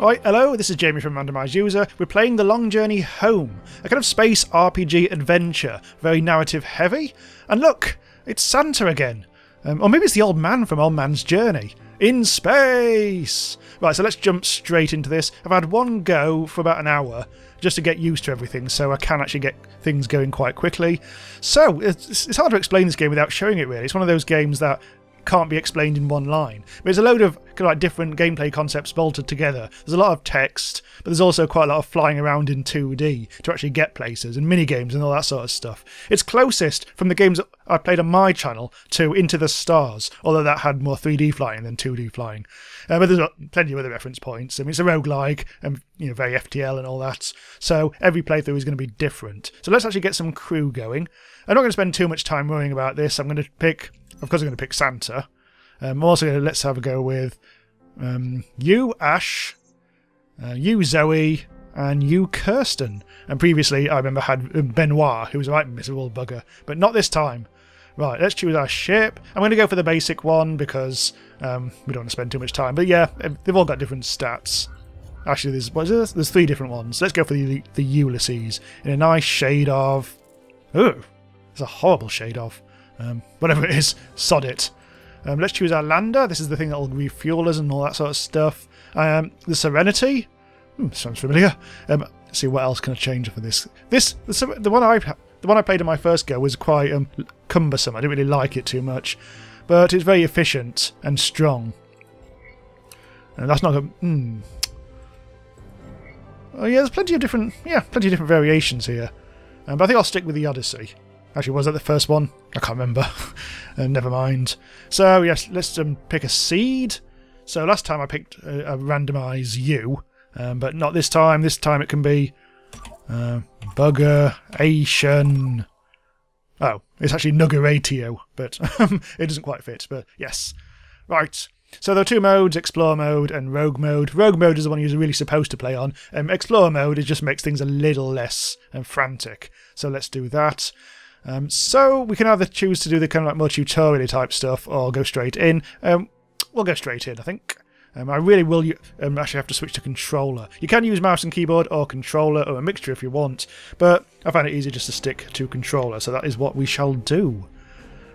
Right, hello, this is Jamie from Randomise User. We're playing The Long Journey Home, a kind of space RPG adventure, very narrative heavy. And look, it's Santa again. Or maybe it's the old man from Old Man's Journey. In space! Right, so let's jump straight into this. I've had one go for about an hour just to get used to everything, so I can actually get things going quite quickly. So, it's hard to explain this game without showing it really. It's one of those games that can't be explained in one line. But there's a load of kind of like different gameplay concepts bolted together. There's a lot of text, but there's also quite a lot of flying around in 2D to actually get places, and mini-games and all that sort of stuff. It's closest from the games that I played on my channel to Into the Stars, although that had more 3D flying than 2D flying. But there's plenty of other reference points. I mean, it's a roguelike, and very FTL and all that. So every playthrough is going to be different. So let's actually get some crew going. I'm not going to spend too much time worrying about this. I'm going to pick... Of course I'm going to pick Santa. I'm also going to let's have a go with you, Ash, you, Zoe, and you, Kirsten. And previously I remember had Benoit, who was a right miserable bugger, but not this time. Right, let's choose our ship. I'm going to go for the basic one because we don't want to spend too much time. But yeah, they've all got different stats. Actually, there's 3 different ones. Let's go for the Ulysses in a nice shade of... Ooh, it's a horrible shade of... whatever it is, sod it. Let's choose our lander. This is the thing that will refuel us and all that sort of stuff. The Serenity. Sounds familiar. Let's see what else can I change for this. The one I played in my first go was quite cumbersome. I didn't really like it too much, but it's very efficient and strong. And that's not a... Oh yeah, there's plenty of different variations here. But I think I'll stick with the Odyssey. Actually, was that the first one? I can't remember. Never mind. So, yes, let's pick a seed. So, last time I picked a Randomise U, but not this time. This time it can be Buggeration. Oh, it's actually Nuggeratio, but it doesn't quite fit, but yes. Right. So there are 2 modes, Explore mode and Rogue mode. Rogue mode is the one you're really supposed to play on. Explore mode, it just makes things a little less frantic. So let's do that. So we can either choose to do the kind of like more tutorial type stuff or go straight in. We'll go straight in, I think. I really will actually have to switch to controller. You can use mouse and keyboard or controller or a mixture if you want, but I find it easier just to stick to controller, so that is what we shall do.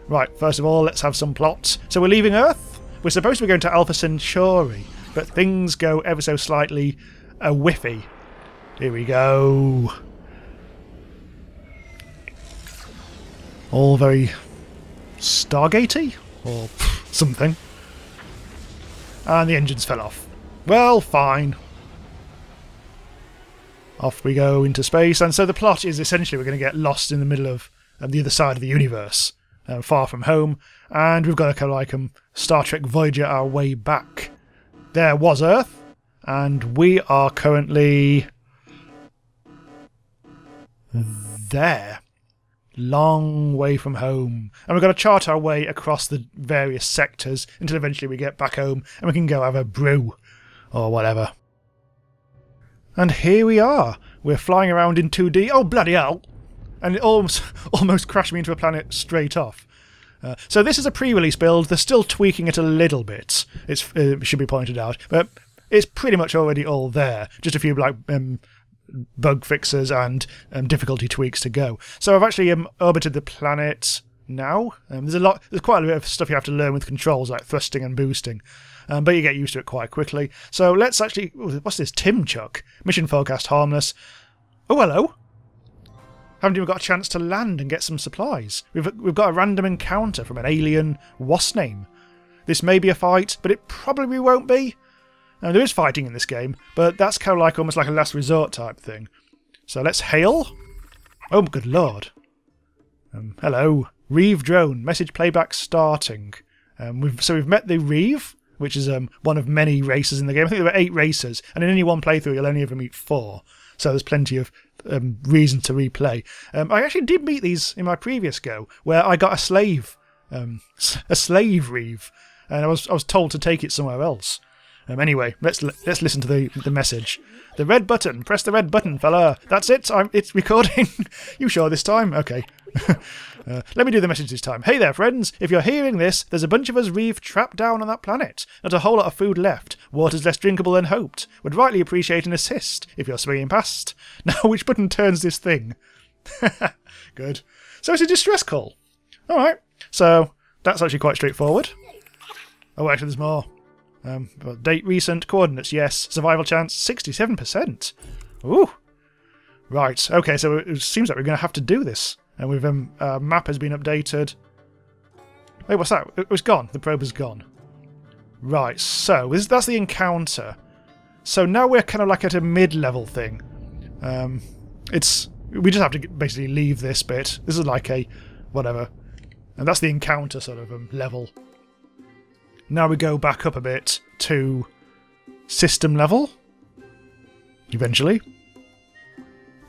Right, first of all, let's have some plot. So we're leaving Earth. We're supposed to be going to Alpha Centauri, but things go ever so slightly whiffy. Here we go. All very Stargatey or something. And the engines fell off. Well, fine. Off we go into space, and so the plot is essentially we're going to get lost in the middle of the other side of the universe, far from home, and we've got to kind of like Star Trek Voyager our way back. There was Earth, and we are currently there. Long way from home, and we've got to chart our way across the various sectors until eventually we get back home and we can go have a brew or whatever. And here we are. We're flying around in 2D. Oh bloody hell! And it almost crashed me into a planet straight off. So this is a pre-release build. They're still tweaking it a little bit. It should be pointed out, but it's pretty much already all there. Just a few like bug fixes and difficulty tweaks to go. So I've actually orbited the planet now. There's quite a bit of stuff you have to learn with controls like thrusting and boosting, but you get used to it quite quickly. So let's actually... What's this? Tim Chuck. Mission forecast harmless. Oh, hello. Haven't even got a chance to land and get some supplies. We've got a random encounter from an alien what's name. This may be a fight, but it probably won't be. There is fighting in this game, but that's kind of like almost like a last resort type thing. So let's hail. Oh, good lord. Hello. Reeve drone. Message playback starting. We've met the Reeve, which is one of many races in the game. I think there were 8 races, and in any one playthrough you'll only ever meet 4. So there's plenty of reason to replay. I actually did meet these in my previous go, where I got a slave Reeve, and I was told to take it somewhere else. Anyway, let's listen to the message. The red button. Press the red button, fella. That's it. It's recording. You sure this time? Okay. Let me do the message this time. Hey there, friends. If you're hearing this, there's a bunch of us reef trapped down on that planet. Not a whole lot of food left. Water's less drinkable than hoped. Would rightly appreciate an assist if you're swinging past. Now, which button turns this thing? Good. So it's a distress call. All right. So that's actually quite straightforward. Oh, actually, there's more. Date recent, coordinates, yes. Survival chance, 67%. Ooh. Right, okay, so it seems like we're going to have to do this. And we've map has been updated. Wait, what's that? It was gone. The probe is gone. Right, so that's the encounter. So now we're kind of like at a mid-level thing. We just have to basically leave this bit. This is like a whatever. And that's the encounter sort of level. Now we go back up a bit to system level. Eventually.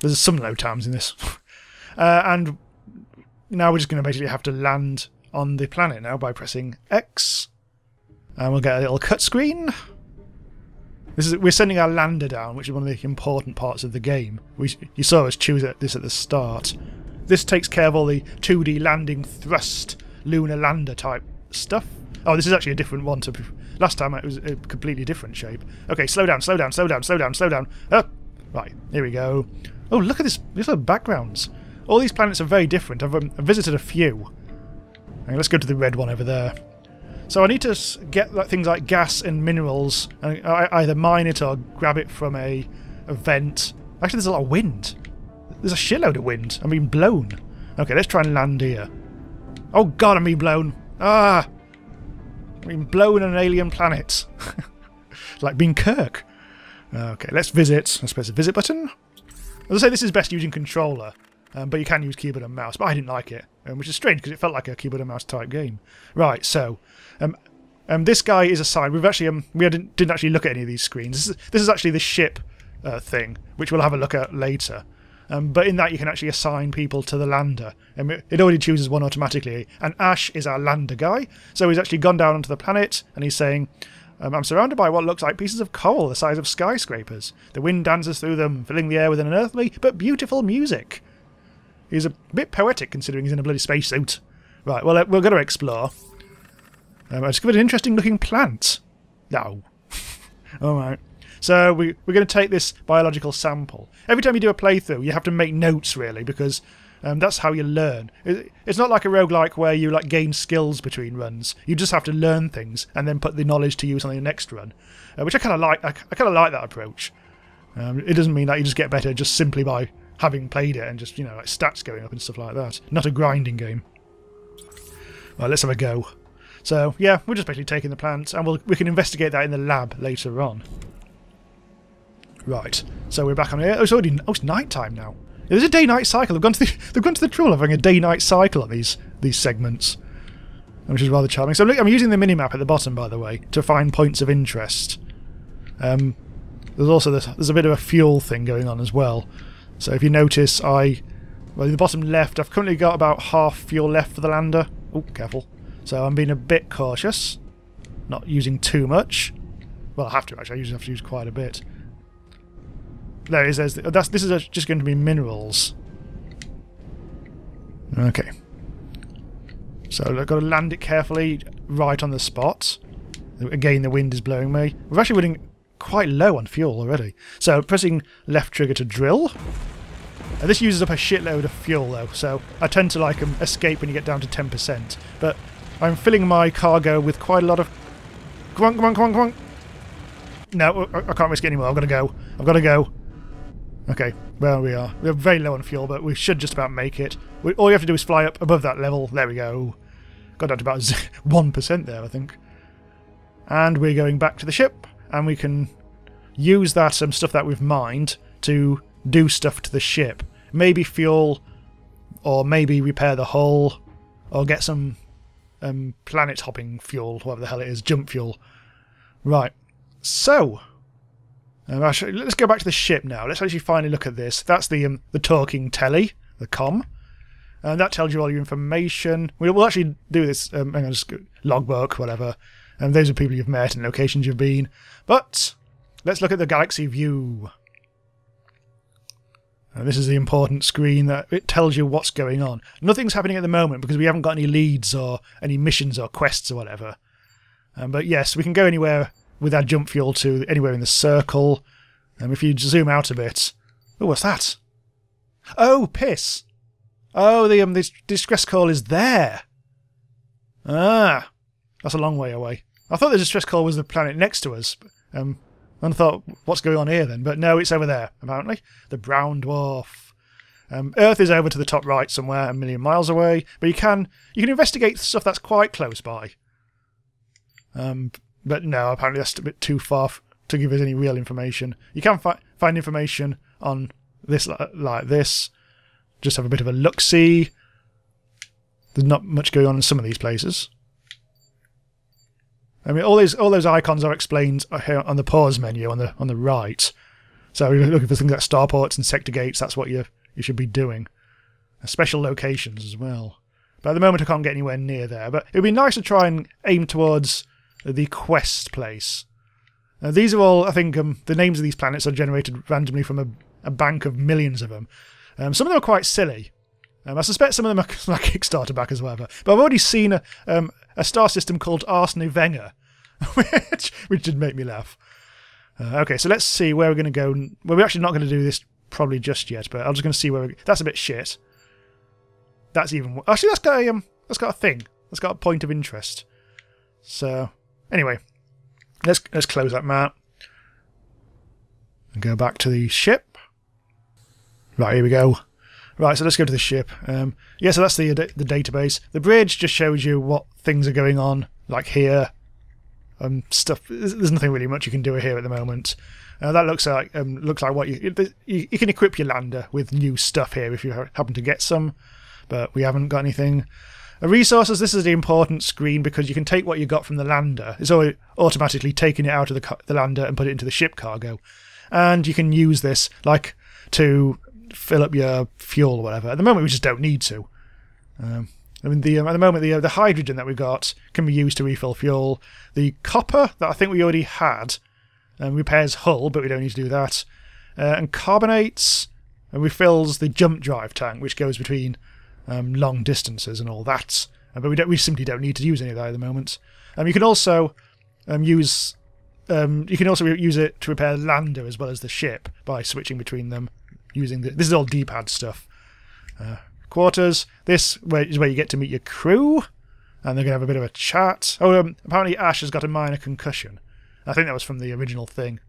There's some load times in this. And now we're just going to basically have to land on the planet now by pressing X. And we'll get a little cut screen. We're sending our lander down, which is one of the important parts of the game. You saw us choose this at the start. This takes care of all the 2D landing thrust lunar lander type stuff. Oh, this is actually a different one to last time. It was a completely different shape. Okay, slow down, slow down, slow down, slow down, slow down. Up. Right, here we go. Oh, look at this. These are backgrounds. All these planets are very different. I've visited a few. Okay, let's go to the red one over there. So I need to get things like gas and minerals, and I either mine it or grab it from a vent. Actually, there's a lot of wind. There's a shitload of wind. I'm being blown. Okay, let's try and land here. Oh god, I'm being blown. Ah! I'm being blown on an alien planet. Like being Kirk. Okay, let's visit. Let's press the visit button. As I say, this is best using controller, but you can use keyboard and mouse, but I didn't like it, which is strange because it felt like a keyboard and mouse type game. Right, so this guy is assigned. We've actually we didn't actually look at any of these screens. This is actually the ship thing, which we'll have a look at later. But in that you can actually assign people to the lander. It already chooses one automatically. And Ash is our lander guy. So he's actually gone down onto the planet and he's saying, I'm surrounded by what looks like pieces of coral the size of skyscrapers. The wind dances through them, filling the air with an unearthly but beautiful music. He's a bit poetic considering he's in a bloody spacesuit. Right, well, we're going to explore. I discovered an interesting looking plant. No. Alright. So we're going to take this biological sample. Every time you do a playthrough, you have to make notes, really, because that's how you learn. It's not like a roguelike where you gain skills between runs. You just have to learn things and then put the knowledge to use on your next run, which I kind of like. I kind of like that approach. It doesn't mean that you just get better just simply by having played it and just like stats going up and stuff like that. Not a grinding game. Right, let's have a go. So yeah, we're just basically taking the plant, and we can investigate that in the lab later on. Right, so we're back on here. Oh, it's night time now. There's a day-night cycle. They've gone to the trouble of having a day-night cycle on these segments, which is rather charming. So I'm using the minimap at the bottom, by the way, to find points of interest. There's also there's a bit of a fuel thing going on as well. So if you notice, in the bottom left, I've currently got about half fuel left for the lander. Oh, careful. So I'm being a bit cautious, not using too much. Well, I have to actually. I usually have to use quite a bit. There it is. This is just going to be minerals. Okay. So I've got to land it carefully right on the spot. Again, the wind is blowing me. We're actually running quite low on fuel already. So pressing left trigger to drill. This uses up a shitload of fuel though, so I tend to escape when you get down to 10%. But I'm filling my cargo with quite a lot of... Come on, come on, come on, come on! No, I can't risk it anymore. I've got to go. I've got to go. Okay, well we are. We're very low on fuel, but we should just about make it. All you have to do is fly up above that level. There we go. Got down to about 1% there, I think. And we're going back to the ship, and we can use that stuff that we've mined to do stuff to the ship. Maybe fuel, or maybe repair the hull, or get some planet-hopping fuel, whatever the hell it is, jump fuel. Right, so... let's go back to the ship now. Let's actually finally look at this. That's the talking telly, the comm. And that tells you all your information. We'll actually do this, hang on, just logbook, whatever. And those are people you've met and locations you've been. But let's look at the galaxy view. And this is the important screen that it tells you what's going on. Nothing's happening at the moment because we haven't got any leads or any missions or quests or whatever. But yes, we can go anywhere with our jump fuel to anywhere in the circle. If you zoom out a bit... Oh, what's that? Oh, piss! Oh, the distress call is there! Ah! That's a long way away. I thought the distress call was the planet next to us. And I thought, what's going on here then? But no, it's over there, apparently. The brown dwarf. Earth is over to the top right somewhere, 1,000,000 miles away. But you can investigate stuff that's quite close by. But no, apparently that's a bit too far to give us any real information. You can find information on this like this. Just have a bit of a look-see. There's not much going on in some of these places. I mean, all those icons are explained here on the pause menu on the right. So if you're looking for things like starports and sector gates, that's what you should be doing. Special locations as well. But at the moment I can't get anywhere near there. But it would be nice to try and aim towards the quest place. These are all, I think, the names of these planets are generated randomly from a bank of millions of them. Some of them are quite silly. I suspect some of them are like Kickstarter backers or whatever. But I've already seen a star system called Arsene Wenger, which did make me laugh. Okay, so let's see where we're going to go. Well, we're actually not going to do this probably just yet, but I'm just going to see where that's a bit shit. That's even... Actually, that's got a thing. That's got a point of interest. So, anyway, let's close that map. And go back to the ship. Right, here we go. Right, so let's go to the ship. Yeah, so that's the database. The bridge just shows you what things are going on, like here. Stuff. There's nothing really much you can do here at the moment. That looks like what you can equip your lander with new stuff here if you happen to get some, but we haven't got anything. Resources. This is the important screen because you can take what you got from the lander. It's always automatically taking it out of the lander and put it into the ship cargo, and you can use this like to fill up your fuel or whatever. At the moment, we just don't need to. I mean, at the moment, the hydrogen that we got can be used to refill fuel. The copper that I think we already had repairs hull, but we don't need to do that. And carbonates and refills the jump drive tank, which goes between long distances and all that. But we simply don't need to use any of that at the moment. You can also use it to repair the lander as well as the ship by switching between them. Using this is all D-pad stuff. Quarters. This is where you get to meet your crew, and they're going to have a bit of a chat. Oh, apparently Ash has got a minor concussion. I think that was from the original thing.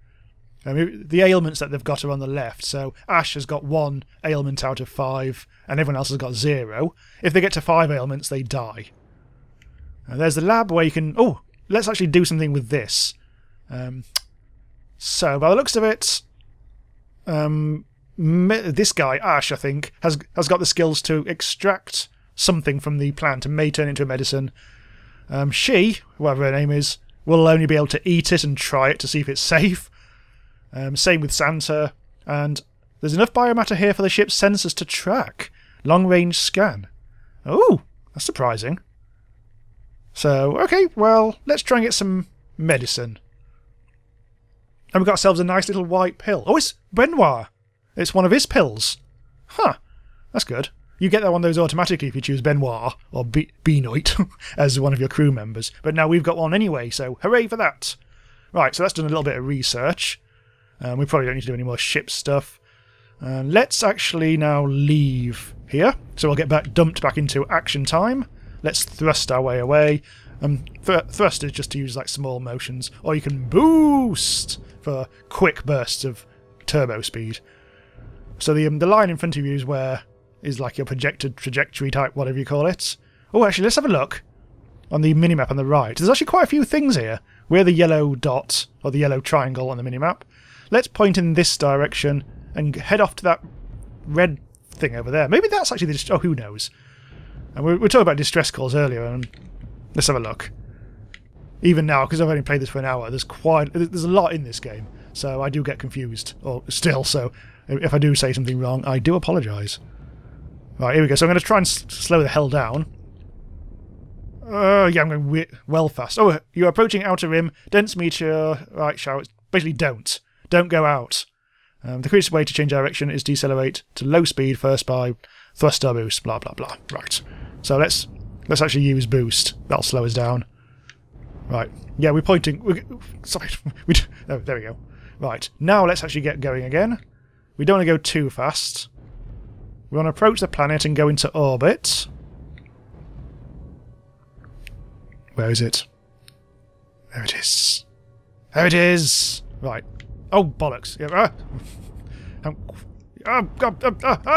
The ailments that they've got are on the left, so Ash has got 1 ailment out of 5, and everyone else has got 0. If they get to 5 ailments, they die. There's the lab where you can... Oh, let's actually do something with this. So, by the looks of it... this guy, Ash, I think, has got the skills to extract something from the plant and may turn it into a medicine. She, whatever her name is, will only be able to eat it and try it to see if it's safe. Same with Santa. And there's enough biomatter here for the ship's sensors to track. Long-range scan. Oh, that's surprising. So, okay, well, let's try and get some medicine. And we've got ourselves a nice little white pill. Oh, it's Benoit. It's one of his pills. Huh. That's good. You get that one of those automatically if you choose Benoit or Benoit as one of your crew members. But now we've got one anyway, so hooray for that. Right, so that's done a little bit of research. We probably don't need to do any more ship stuff. Let's actually now leave here. So we'll get dumped back into action time. Let's thrust our way away. Thrust is just to use like small motions. Or you can boost for quick bursts of turbo speed. So the line in front of you is like your projected trajectory type, whatever you call it. Oh, actually, let's have a look on the minimap on the right. There's actually quite a few things here. We're the yellow dot, or the yellow triangle on the minimap. Let's point in this direction and head off to that red thing over there. Maybe that's actually the... Oh, who knows? And we were talking about distress calls earlier, and let's have a look. Even now, because I've only played this for an hour, there's a lot in this game, so I do get confused, or still, so... If I do say something wrong, I do apologise. Right, here we go. So I'm going to try and slow the hell down. Yeah, I'm going well fast. Oh, you're approaching outer rim. Dense meteor. Right, shout. Basically, don't. Don't go out. The quickest way to change direction is decelerate to low speed first by thrust or boost. Blah blah blah. Right. So let's actually use boost. That'll slow us down. Right. Yeah, we're pointing. Sorry. Oh, there we go. Right. Now let's actually get going again. We don't want to go too fast. We want to approach the planet and go into orbit. Where is it? There it is. There it is! Right. Oh, bollocks. Yeah,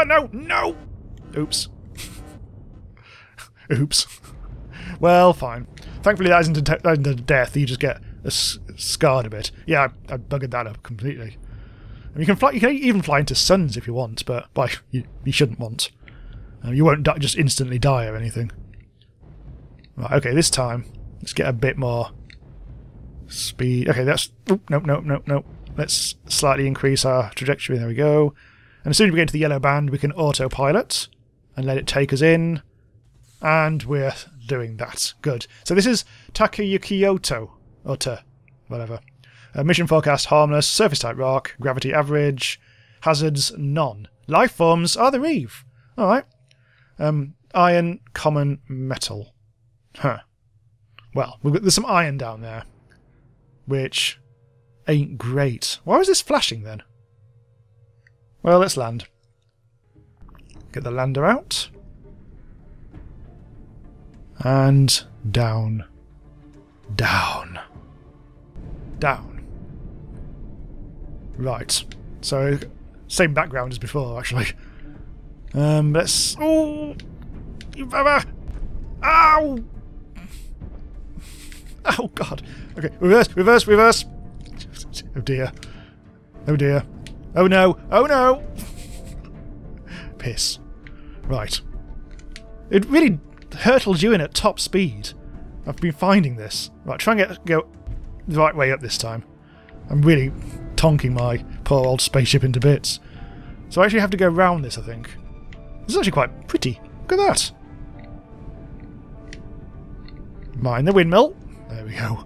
no! No! Oops. Oops. Well, fine. Thankfully that isn't a death. You just get scarred a bit. Yeah, I buggered that up completely. You can fly. You can even fly into suns if you want, but you shouldn't want. You won't just instantly die or anything. Right, okay, this time let's get a bit more speed. Okay, that's... Oh, no. Let's slightly increase our trajectory. There we go. And as soon as we get into the yellow band, we can autopilot and let it take us in. And we're doing that. Good. So this is Takayukioto. Or whatever. Mission forecast harmless, surface type rock, gravity average, hazards none. Life forms are the reef. Alright. Iron, common, metal. Huh. Well, there's some iron down there, which ain't great. Why is this flashing then? Well, let's land. Get the lander out. And down. Down. Down. Right. So, same background as before, actually. Let's... Oh! You baba! Ow! Oh, God. Okay, reverse. Oh, dear. Oh, dear. Oh, no. Oh, no! Piss. Right. It really hurtles you in at top speed. I've been finding this. Right, try and go the right way up this time. I'm really tonking my poor old spaceship into bits. So I actually have to go round this, I think. This is actually quite pretty. Look at that. Mind the windmill. There we go.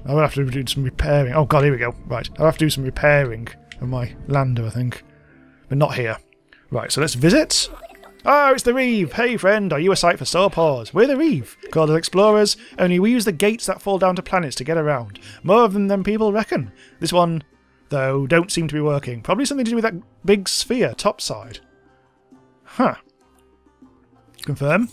I'll have to do some repairing. Oh god, here we go. Right, I'll have to do some repairing of my lander, I think. But not here. Right, so let's visit. Oh, it's the Reeve! Hey friend, are you a sight for sore paws? We're the Reeve, called as explorers, only we use the gates that fall down to planets to get around. More of them than people reckon. This one, though, don't seem to be working. Probably something to do with that big sphere topside. Huh. Confirm.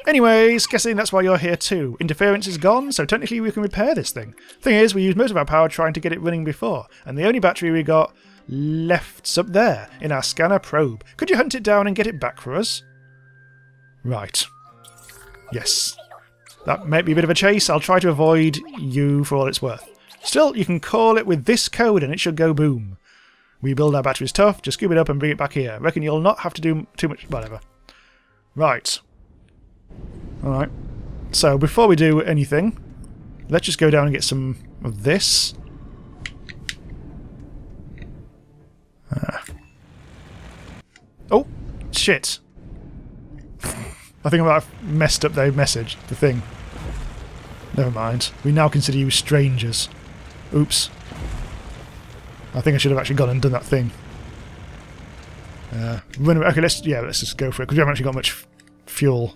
Anyways, guessing that's why you're here too. Interference is gone, so technically we can repair this thing. Thing is, we used most of our power trying to get it running before, and the only battery we got left's up there in our scanner probe. Could you hunt it down and get it back for us? Right. Yes. That might be a bit of a chase. I'll try to avoid you for all it's worth. Still, you can call it with this code and it should go boom. We build our batteries tough, just scoop it up and bring it back here. Reckon you'll not have to do too much... whatever. Right. Alright. So, before we do anything, let's just go down and get some of this. Oh, shit. I think I might have messed up their message, the thing. Never mind. We now consider you strangers. Oops. I think I should have actually gone and done that thing. Okay, let's just go for it, because we haven't actually got much fuel.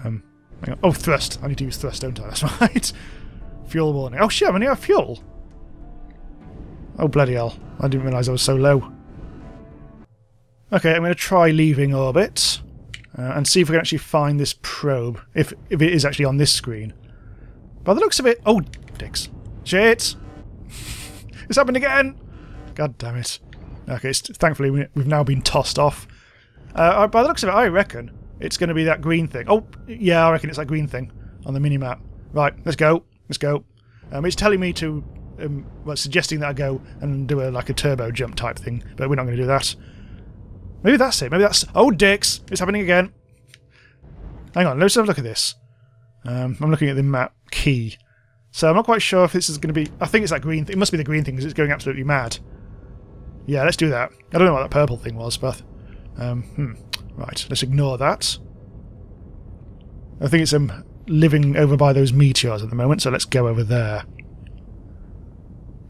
Hang on. Oh, thrust. I need to use thrust, don't I? That's right. Fuel warning. Oh shit, I'm running out of fuel. Oh bloody hell. I didn't realise I was so low. Okay, I'm going to try leaving orbit and see if we can actually find this probe, if it is actually on this screen. By the looks of it... Oh, dicks. Shit! It's happened again! God damn it. Okay, thankfully we've now been tossed off. By the looks of it, I reckon it's going to be that green thing. Oh, yeah, I reckon it's that green thing on the mini-map. Right, let's go. Let's go. It's telling me to... well, suggesting that I go and do like a turbo jump type thing, but we're not going to do that. Maybe that's it. Maybe that's... Oh, dicks! It's happening again. Hang on, let's have a look at this. I'm looking at the map key. So I'm not quite sure if this is going to be... I think it's that green thing. It must be the green thing because it's going absolutely mad. Yeah, let's do that. I don't know what that purple thing was, but... Right, let's ignore that. I think it's living over by those meteors at the moment, so let's go over there.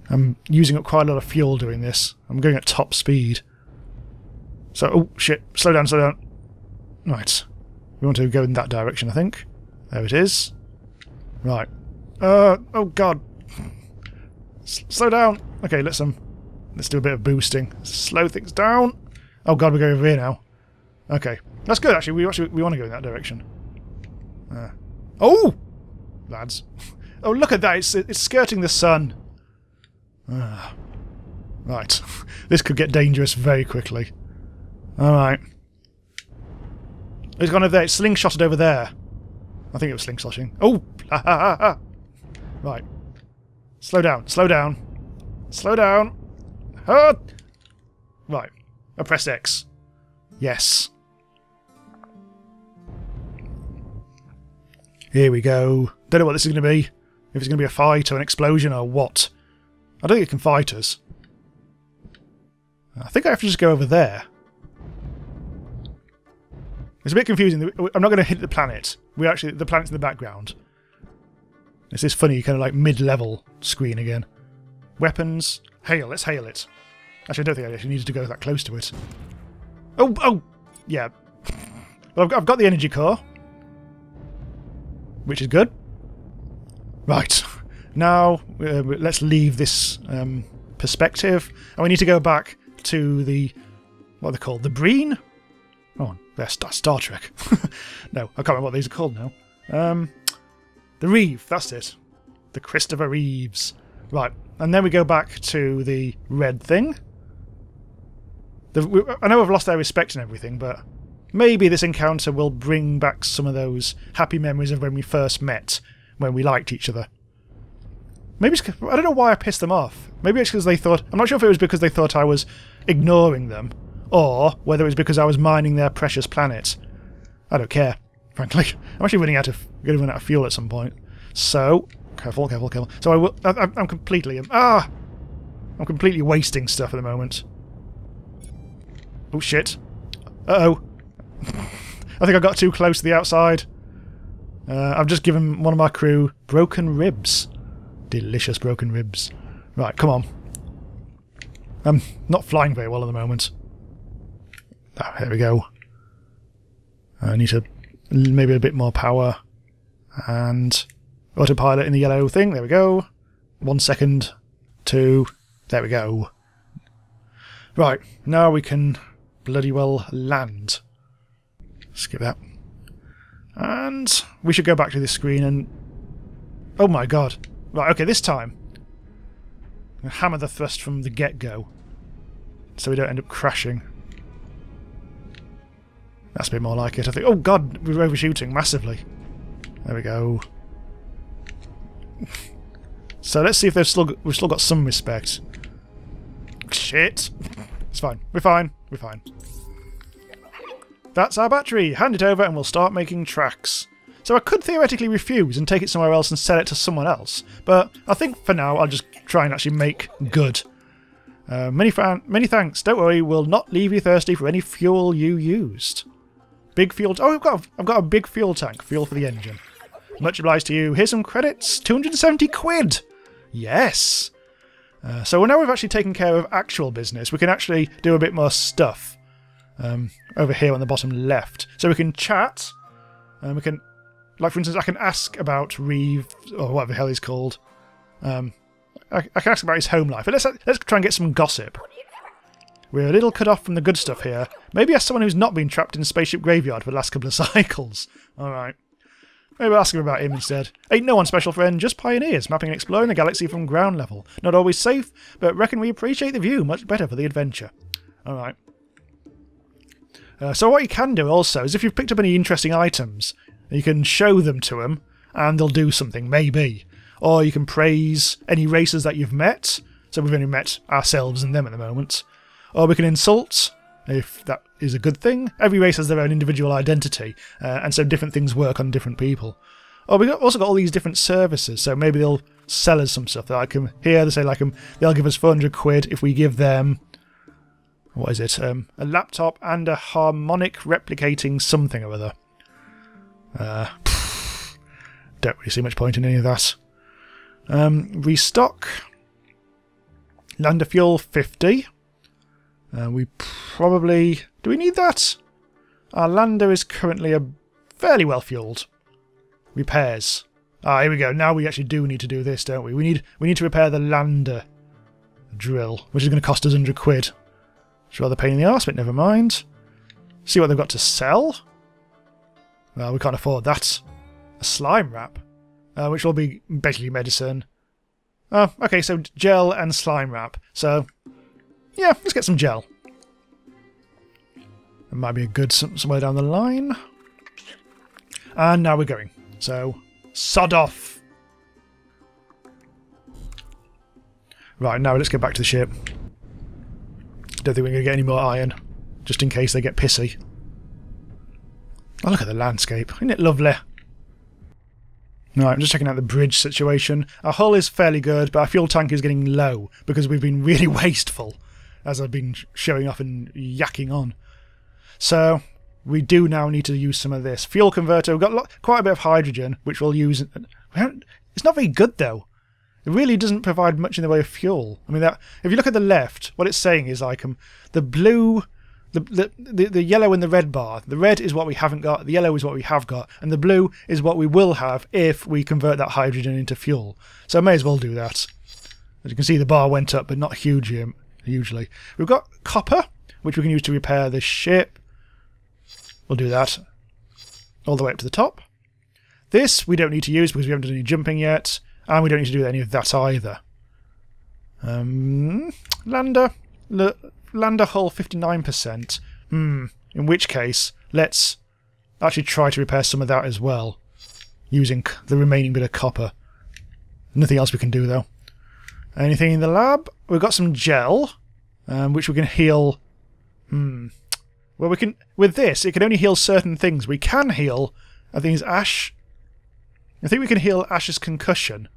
I'm using up quite a lot of fuel doing this. I'm going at top speed. So, oh shit, slow down, slow down. Right. We want to go in that direction, I think. There it is. Right. Oh god. Slow down. Okay, let's do a bit of boosting. Slow things down. Oh god, we're going over here now. Okay. That's good, actually. We want to go in that direction. Oh! Lads. Oh, look at that. It's skirting the sun. Right. This could get dangerous very quickly. Alright. It's gone over there. It's slingshotted over there. I think it was slingshotting. Oh! Ha ha ha ha! Right. Slow down. Slow down. Slow down. Right. I press X. Yes. Here we go. Don't know what this is going to be. If it's going to be a fight or an explosion or what. I don't think it can fight us. I think I have to just go over there. It's a bit confusing. I'm not going to hit the planet. The planet's in the background. It's this funny kind of like mid-level screen again. Weapons. Hail. Let's hail it. Actually, I don't think I actually needed to go that close to it. Oh! Yeah. Well, I've got the energy core. Which is good. Right. Now, let's leave this perspective. And we need to go back to the... what are they called? The Breen? Oh, they're Star Trek. No, I can't remember what these are called now. The Reeve, that's it. The Christopher Reeves. Right, and then we go back to the red thing. I know I've lost their respect and everything, but maybe this encounter will bring back some of those happy memories of when we first met, when we liked each other. Maybe it's, I don't know why I pissed them off. Maybe it's because they thought... I'm not sure if it was because they thought I was ignoring them, or whether it was because I was mining their precious planet. I don't care, frankly. I'm actually going to run out of fuel at some point. So, careful, careful, careful. So I'm completely... I'm completely wasting stuff at the moment. Oh shit. Uh-oh. I think I got too close to the outside. I've just given one of my crew broken ribs. Delicious broken ribs. Right, come on. I'm not flying very well at the moment. Oh, there we go. I need to maybe a bit more power. And autopilot in the yellow thing. There we go. 1 second. 2. There we go. Right, now we can bloody well land. Skip that. And we should go back to this screen and... oh my god. Right, okay, this time. Hammer the thrust from the get-go. So we don't end up crashing. That's a bit more like it, I think. Oh god, we're overshooting massively. There we go. So let's see if we've still got some respect. Shit. It's fine. We're fine. We're fine. That's our battery. Hand it over and we'll start making tracks. So I could theoretically refuse and take it somewhere else and sell it to someone else, but I think for now I'll just try and actually make good. Many thanks. Don't worry, we'll not leave you thirsty for any fuel you used. Big fuel... oh, I've got a big fuel tank. Fuel for the engine. Much obliged to you. Here's some credits. 270 quid! Yes! So now we've actually taken care of actual business, we can actually do a bit more stuff. Over here on the bottom left. So we can chat. We can... like, for instance, I can ask about Reeve, or whatever the hell he's called. I can ask about his home life. But let's try and get some gossip. We're a little cut off from the good stuff here. Maybe ask someone who's not been trapped in a spaceship graveyard for the last couple of cycles. Alright. Maybe I'll ask him about him instead. Ain't no one special friend, just pioneers, mapping and exploring the galaxy from ground level. Not always safe, but reckon we appreciate the view much better for the adventure. Alright. So what you can do also is if you've picked up any interesting items, you can show them to them and they'll do something, maybe. Or you can praise any racers that you've met. So we've only met ourselves and them at the moment. Or we can insult, if that is a good thing. Every race has their own individual identity, and so different things work on different people. Or we've also got all these different services, so maybe they'll sell us some stuff. Like here, they say like they'll give us 400 quid if we give them... what is it? A laptop and a harmonic replicating something or other. Don't really see much point in any of that. Restock. Lander fuel 50. We probably... Do we need that? Our lander is currently fairly well fueled. Repairs. Ah, here we go. Now we actually do need to do this, don't we? We need to repair the lander drill, which is going to cost us 100 quid. It's rather a pain in the arse, but never mind. See what they've got to sell. Well, we can't afford that. A slime wrap, which will be basically medicine. Oh, okay, so gel and slime wrap. So, yeah, let's get some gel. It might be a good somewhere down the line. And now we're going. So, sod off. Right, now let's get back to the ship. Don't think we're going to get any more iron, just in case they get pissy. Oh, look at the landscape. Isn't it lovely? Right, I'm just checking out the bridge situation. Our hull is fairly good, but our fuel tank is getting low because we've been really wasteful, as I've been showing off and yakking on. So, we do now need to use some of this. Fuel converter, we've got quite a bit of hydrogen, which we'll use. It's not very good, though. It really doesn't provide much in the way of fuel. I mean, if you look at the left, what it's saying is like the blue... The yellow and the red bar. The red is what we haven't got, the yellow is what we have got, and the blue is what we will have if we convert that hydrogen into fuel. So I may as well do that. As you can see, the bar went up, but not hugely. We've got copper, which we can use to repair the ship. We'll do that all the way up to the top. This we don't need to use because we haven't done any jumping yet, and we don't need to do any of that either. Lander hull 59%. In which case, let's actually try to repair some of that as well, using the remaining bit of copper. Nothing else we can do though. Anything in the lab? We've got some gel, which we can heal. Well, we can with this. It can only heal certain things. We can heal. I think it's Ash. I think we can heal Ash's concussion.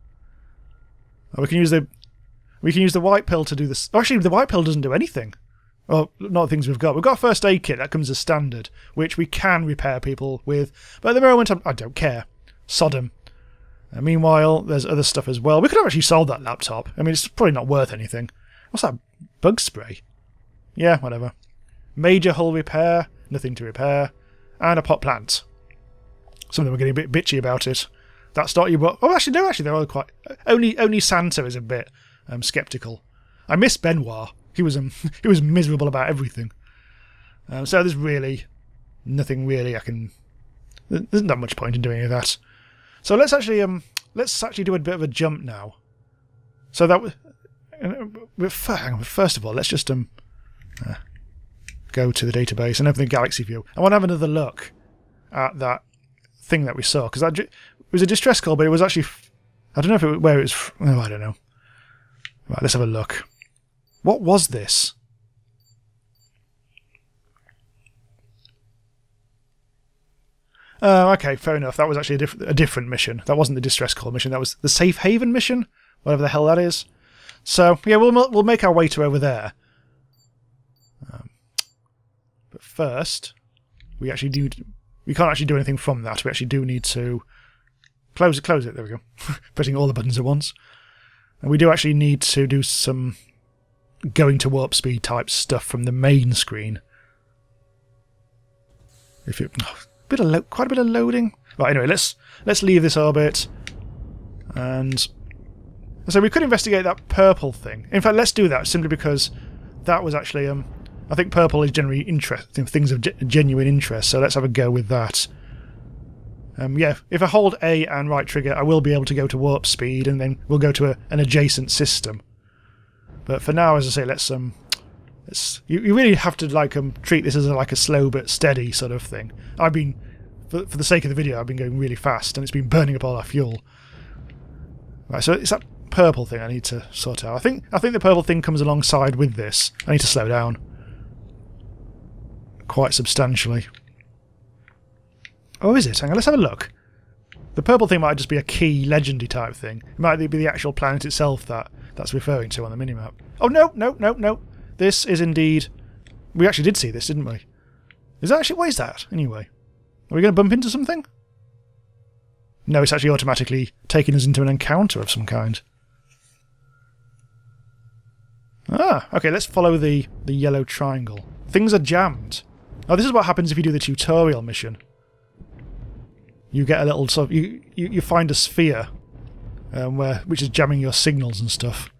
Or we can use the white pill to do this. Oh, actually, the white pill doesn't do anything. Well, not the things we've got. We've got a first aid kit that comes as standard, which we can repair people with. But at the moment, I don't care. Sodom. Meanwhile, there's other stuff as well. We could have actually sold that laptop. I mean, it's probably not worth anything. What's that? Bug spray? Yeah, whatever. Major hull repair. Nothing to repair. And a pot plant. Some of them are getting a bit bitchy about it. That's not you, but... Oh, actually, no, they're all quite... Only Santa is a bit sceptical. I miss Benoit. He was miserable about everything. So there's really nothing really I can... There's not much point in doing any of that. So let's actually do a bit of a jump now. So that hang on, first of all, let's just go to the database and open the galaxy view. I want to have another look at that thing that we saw, because it was a distress call, but it was actually... I don't know where it was... Oh, I don't know. Right, let's have a look. What was this? Oh, okay, fair enough. That was actually a different mission. That wasn't the distress call mission. That was the safe haven mission, whatever the hell that is. So yeah, we'll make our way to over there. But first, we can't actually do anything from that. We actually do need to close it. There we go. Pressing all the buttons at once. And we do actually need to do some going to warp speed type stuff from the main screen. Quite a bit of loading. Right, anyway, let's leave this orbit, and so we could investigate that purple thing. In fact, let's do that simply because that was actually I think purple is generally interesting, things of genuine interest. So let's have a go with that. Yeah, if I hold A and right trigger, I will be able to go to warp speed, and then we'll go to an adjacent system. But for now, as I say, you really have to treat this as a slow but steady sort of thing. I've been, for the sake of the video, I've been going really fast, and it's been burning up all our fuel. Right, so it's that purple thing I need to sort out. I think the purple thing comes alongside with this. I need to slow down quite substantially. Oh, is it? Hang on, let's have a look. The purple thing might just be a key legendy type thing. It might be the actual planet itself that's referring to on the minimap. Oh, no. This is indeed... We actually did see this, didn't we? Is that actually... What is that, anyway? Are we going to bump into something? No, it's actually automatically taking us into an encounter of some kind. Ah, okay, let's follow the yellow triangle. Things are jammed. Oh, this is what happens if you do the tutorial mission. You get a little sort of... You find a sphere which is jamming your signals and stuff.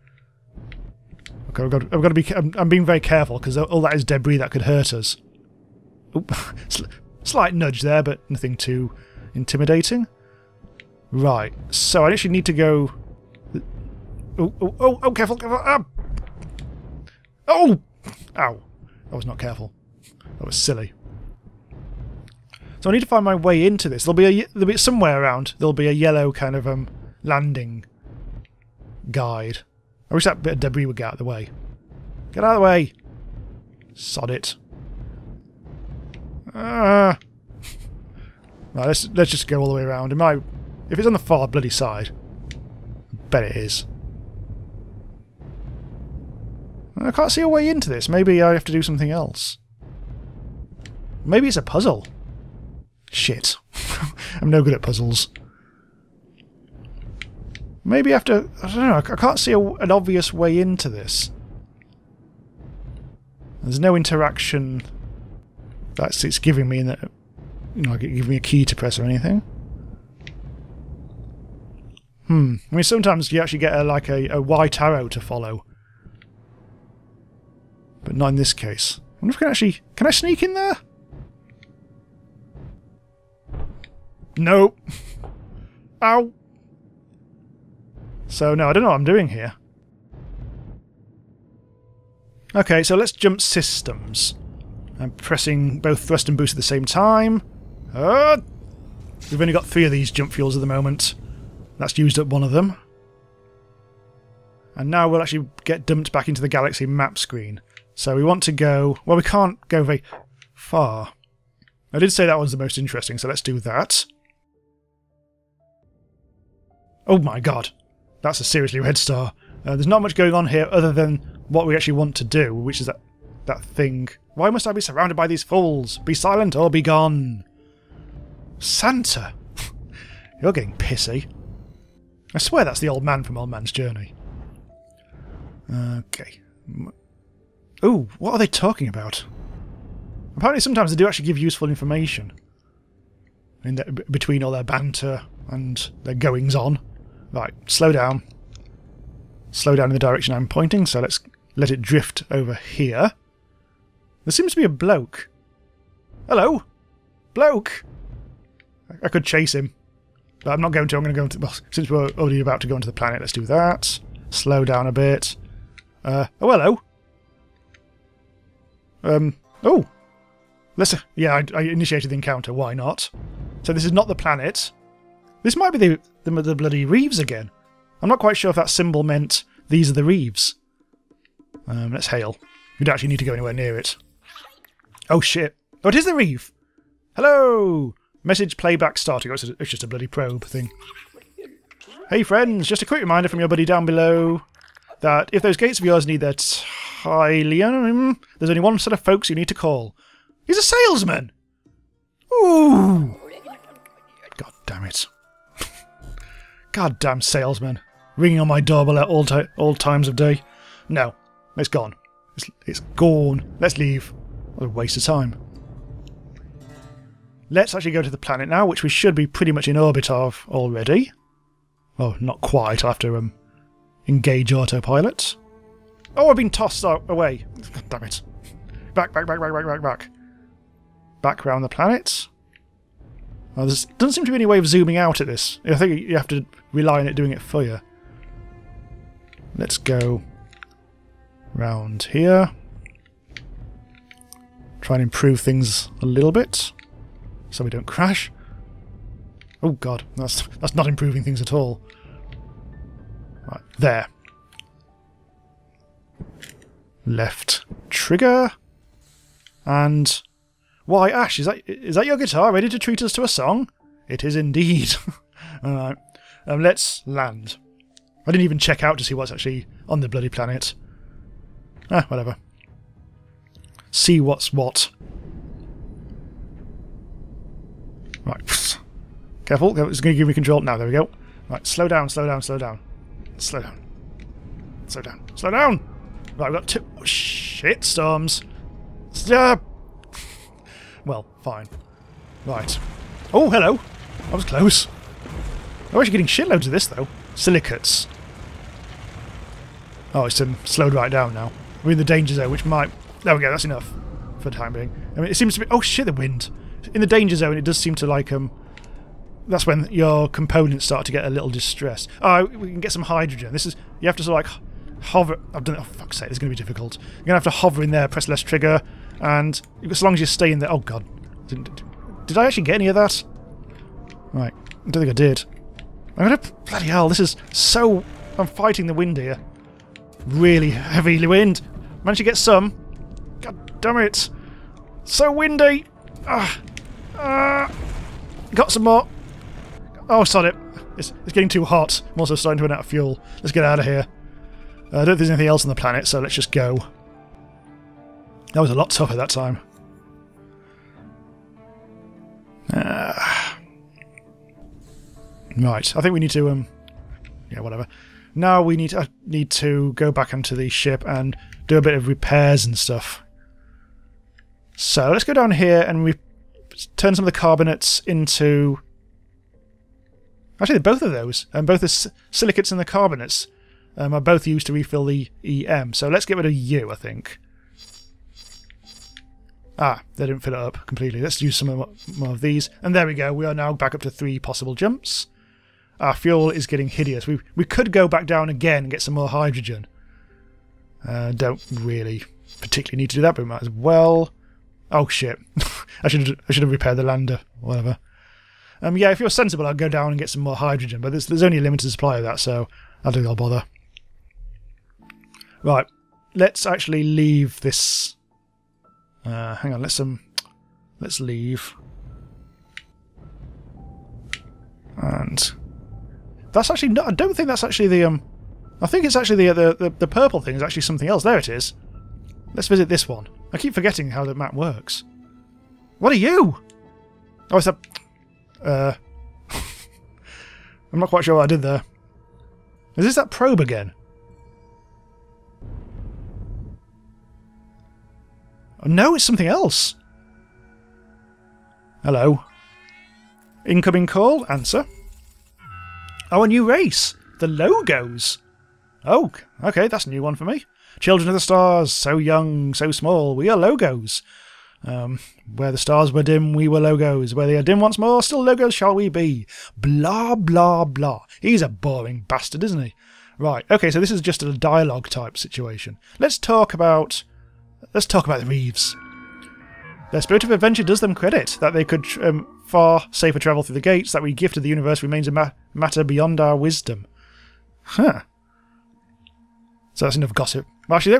Okay, I've got to be... I'm being very careful because all that is debris that could hurt us. Oop, slight nudge there, but nothing too intimidating. Right, so I actually need to go... Oh, careful, careful! Ah! Oh! Ow. That was not careful. That was silly. So I need to find my way into this. There'll be somewhere around. There'll be a yellow kind of landing guide. I wish that bit of debris would get out of the way. Get out of the way! Sod it. Right, let's just go all the way around. If it's on the far bloody side, I bet it is. I can't see a way into this. Maybe I have to do something else. Maybe it's a puzzle. Shit. I'm no good at puzzles. Maybe I have to... I don't know. I can't see an obvious way into this. There's no interaction that it's giving me, that, you know, like it giving me a key to press or anything. I mean, sometimes you actually get a white arrow to follow. But not in this case. I wonder if I can actually... Can I sneak in there? No. Ow. So, no, I don't know what I'm doing here. Okay, so let's jump systems. I'm pressing both thrust and boost at the same time. We've only got 3 of these jump fuels at the moment. That's used up one of them. And now we'll actually get dumped back into the galaxy map screen. So we want to go... Well, we can't go very far. I did say that was the most interesting, so let's do that. Oh my god. That's a seriously red star. There's not much going on here other than what we actually want to do, which is that thing. Why must I be surrounded by these fools? Be silent or be gone. Santa! You're getting pissy. I swear that's the old man from Old Man's Journey. Okay. Ooh, what are they talking about? Apparently sometimes they do actually give useful information between all their banter and their goings-on. Right, slow down. Slow down in the direction I'm pointing, so let's let it drift over here. There seems to be a bloke. Hello? Bloke! I could chase him. But I'm not going to. I'm going to go into... Well, since we're already about to go into the planet, let's do that. Slow down a bit. Oh, hello. Oh! Yeah, I initiated the encounter. Why not? So this is not the planet. This might be the bloody reefs again. I'm not quite sure if that symbol meant these are the reefs. Let's hail. We don't actually need to go anywhere near it. Oh shit. Oh, it is the reef! Hello! Message playback starting. Oh, it's just a bloody probe thing. Hey friends, just a quick reminder from your buddy down below that if those gates of yours need their Tylium, there's only one set of folks you need to call. He's a salesman! Ooh! God damn it. God damn salesman. Ringing on my doorbell at all times of day. No, it's gone. It's gone. Let's leave. What a waste of time. Let's actually go to the planet now, which we should be pretty much in orbit of already. Oh, not quite. I'll have to engage autopilot. Oh, I've been tossed away. God damn it. Back. Back around the planet. Oh, there doesn't seem to be any way of zooming out at this. I think you have to rely on it doing it for you. Let's go round here. Try and improve things a little bit so we don't crash. Oh god, that's not improving things at all. Right, there. Left trigger. And why, Ash, is that your guitar ready to treat us to a song? It is indeed. Alright. Let's land. I didn't even check out to see what's actually on the bloody planet. Whatever. See what's what. Right. Careful, it's going to give me control. Now, there we go. Right, slow down, slow down, slow down. Slow down. Slow down. Slow down! Right, we've got 2... Oh, shit, storms. Stop! Well, fine. Right. Oh, hello! That was close. I'm actually getting shitloads of this, though. Silicates. Oh, it's slowed right down now. We're in the danger zone, which might... There we go, that's enough for the time being. I mean, it seems to be... Oh, shit, the wind. In the danger zone, it does seem to, like, that's when your components start to get a little distressed. Oh, we can get some hydrogen. This is... You have to sort of, like, hover... I've done it... Oh, fuck's sake, this is going to be difficult. You're going to have to hover in there, press less trigger, and as long as you stay in there... Oh, God. Did I actually get any of that? Right. I don't think I did. I'm going to... Bloody hell, this is so... I'm fighting the wind here. Really heavy wind. Managed to get some. God damn it. So windy. Got some more. Oh, sod it. It's getting too hot. I'm also starting to run out of fuel. Let's get out of here. I don't think there's anything else on the planet, so let's just go. That was a lot tougher that time. Right, I think we need to... yeah, whatever. Now we need to go back onto the ship and do a bit of repairs and stuff. So let's go down here and turn some of the carbonates into... Actually, both of those, both the silicates and the carbonates, are both used to refill the EM. So let's get rid of you, I think. Ah, they didn't fill it up completely. Let's use some more of these. And there we go. We are now back up to 3 possible jumps. Our fuel is getting hideous. We could go back down again and get some more hydrogen. Don't really particularly need to do that, but we might as well. Oh shit! I should have repaired the lander. Whatever. Yeah, if you're sensible, I'll go down and get some more hydrogen. But there's only a limited supply of that, so I don't think I'll bother. Right, let's actually leave this. Hang on, let's leave. And. That's actually not... I don't think that's actually the... I think it's actually the purple thing is actually something else. There it is. Let's visit this one. I keep forgetting how the map works. What are you? Oh, it's a... I'm not quite sure what I did there. Is this that probe again? Oh, no, it's something else. Hello. Incoming call. Answer. Oh, a new race! The Logos! Oh, okay, that's a new one for me. Children of the stars, so young, so small, we are Logos. Where the stars were dim, we were Logos. Where they are dim once more, still Logos shall we be. Blah, blah, blah. He's a boring bastard, isn't he? Right, okay, so this is just a dialogue type situation. Let's talk about the Reeves. Their spirit of adventure does them credit, that they could far safer travel through the gates, that we gifted the universe remains a matter beyond our wisdom. Huh. So that's enough gossip. Well, actually,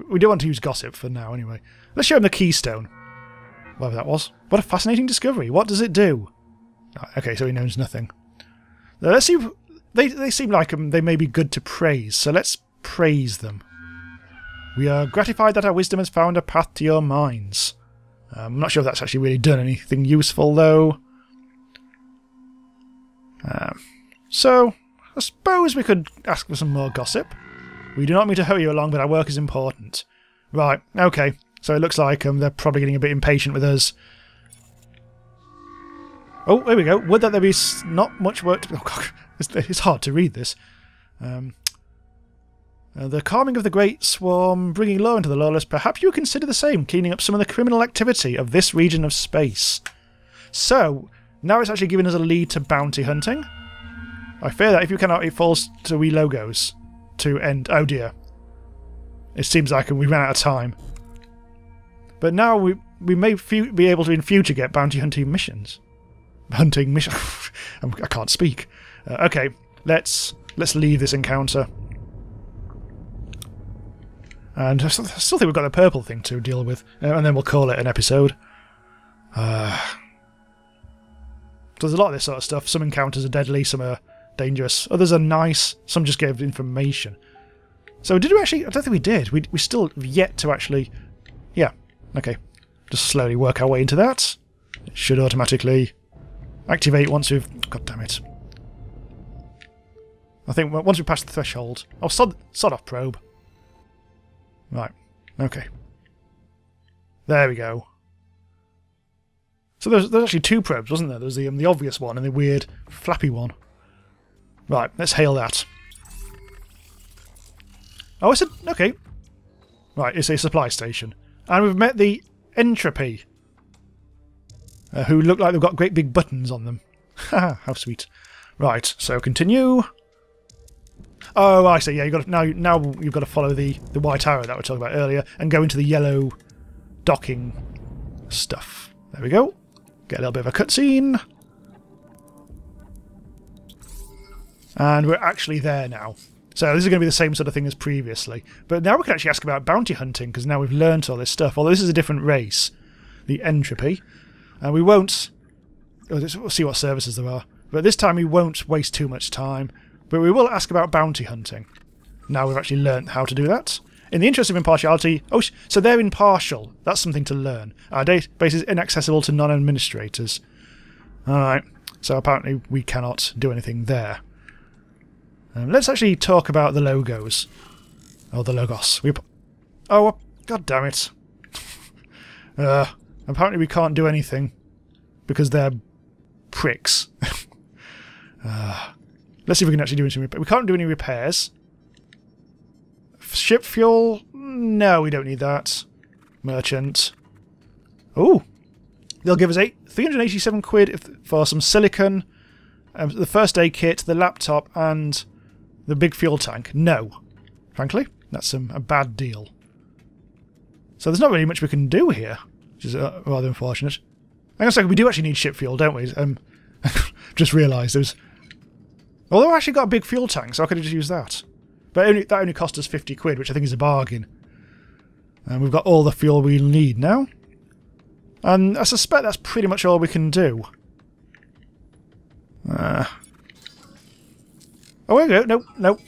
we don't want to use gossip for now, anyway. Let's show him the keystone. Whatever that was. What a fascinating discovery. What does it do? Okay, so he knows nothing. Now, let's see. They seem like they may be good to praise, so let's praise them. We are gratified that our wisdom has found a path to your minds. I'm not sure if that's actually really done anything useful, though. So, I suppose we could ask for some more gossip. We do not mean to hurry you along, but our work is important. Right, okay. So it looks like they're probably getting a bit impatient with us. Oh, there we go. Would that there be not much work to... Oh, God, it's hard to read this. The calming of the great swarm, bringing law into the lawless. Perhaps you consider the same, cleaning up some of the criminal activity of this region of space. So, now it's actually giving us a lead to bounty hunting. I fear that if you cannot, it falls to we Logos to end. Oh dear. It seems like we ran out of time. But now we may be able to in future get bounty hunting missions. Hunting mission. I can't speak. Okay, let's leave this encounter. And I still think we've got the purple thing to deal with, and then we'll call it an episode. There's a lot of this sort of stuff. Some encounters are deadly, some are dangerous, others are nice, some just give information. So did we actually... I don't think we did. We still have yet to actually... Yeah, okay. Just slowly work our way into that. It should automatically... Activate once we've... God damn it. I think once we pass the threshold... Oh, sod off probe. Right. Okay. There we go. So there's actually two probes, wasn't there? There was the obvious one and the weird flappy one. Right, let's hail that. Oh, it's a... Okay. Right, it's a supply station. And we've met the Entropy. Who look like they've got great big buttons on them. Haha, how sweet. Right, so continue. Oh, I see. Yeah, you got now you've got to follow the white arrow that we were talking about earlier and go into the yellow docking stuff. There we go. Get a little bit of a cutscene. And we're actually there now. So this is going to be the same sort of thing as previously. But now we can actually ask about bounty hunting, because now we've learnt all this stuff. Although this is a different race, the Entropy. And we won't... We'll see what services there are. But this time we won't waste too much time. But we will ask about bounty hunting. Now we've actually learnt how to do that. In the interest of impartiality... Oh, so they're impartial. That's something to learn. Our database is inaccessible to non-administrators. Alright. So apparently we cannot do anything there. Let's actually talk about the logos. Oh, the logos. Oh, god damn it. Apparently we can't do anything. Because they're pricks. Let's see if we can actually do anything. We can't do any repairs. Ship fuel? No, we don't need that. Merchant. Oh! They'll give us 387 quid for some silicon, the first aid kit, the laptop, and the big fuel tank. No. Frankly, that's a bad deal. So there's not really much we can do here, which is rather unfortunate. Hang on a second, we do actually need ship fuel, don't we? Just realised there's... Although I actually got a big fuel tank, so I could have just used that. But that only cost us 50 quid, which I think is a bargain. And we've got all the fuel we need now. And I suspect that's pretty much all we can do. Oh, there we go. No.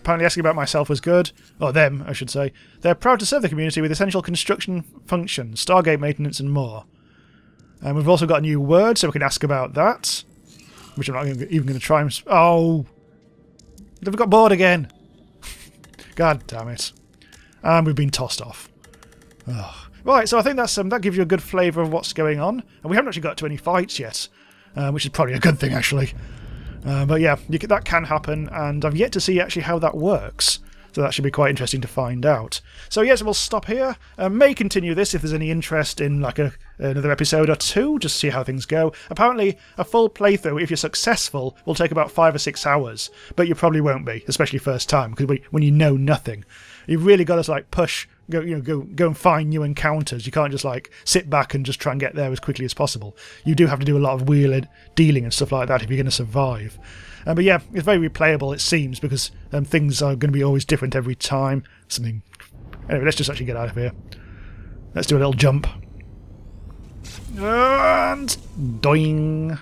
Apparently asking about myself was good. Or them, I should say. They're proud to serve the community with essential construction functions, Stargate maintenance and more. And we've also got a new word, so we can ask about that. Which I'm not even going to try and... Oh! They've got bored again! God damn it. And we've been tossed off. Oh. Right, so I think that gives you a good flavour of what's going on. And we haven't actually got to any fights yet. Which is probably a good thing, actually. But yeah, that can happen, and I've yet to see actually how that works. So that should be quite interesting to find out. So yes, we'll stop here. May continue this if there's any interest in like another episode or two, just to see how things go. Apparently, a full playthrough, if you're successful, will take about 5 or 6 hours. But you probably won't be, especially first time, because when you know nothing. You've really got to like push, go and find new encounters. You can't just like sit back and just try and get there as quickly as possible. You do have to do a lot of wheeling, dealing and stuff like that if you're going to survive. But yeah, it's very replayable, it seems, because things are going to be always different every time. Anyway, let's just actually get out of here. Let's do a little jump. And... doing.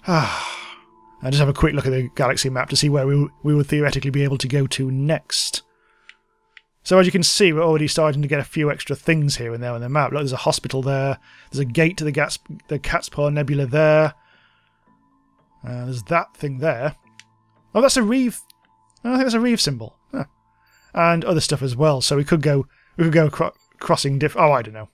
And just have a quick look at the galaxy map to see where we would theoretically be able to go to next. So as you can see, we're already starting to get a few extra things here and there on the map. Look, there's a hospital there. There's a gate to the Cat's Paw Nebula there. There's that thing there. Oh, that's a Reeve. I think that's a Reeve symbol. Huh. And other stuff as well. So we could go crossing Oh, I don't know.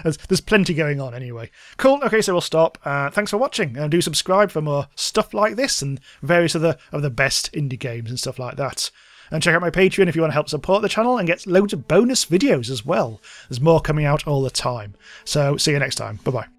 there's plenty going on anyway. Cool. Okay, so we'll stop. Thanks for watching. Do subscribe for more stuff like this and various other of the best indie games and stuff like that. And check out my Patreon if you want to help support the channel and get loads of bonus videos as well. There's more coming out all the time. So see you next time. Bye bye.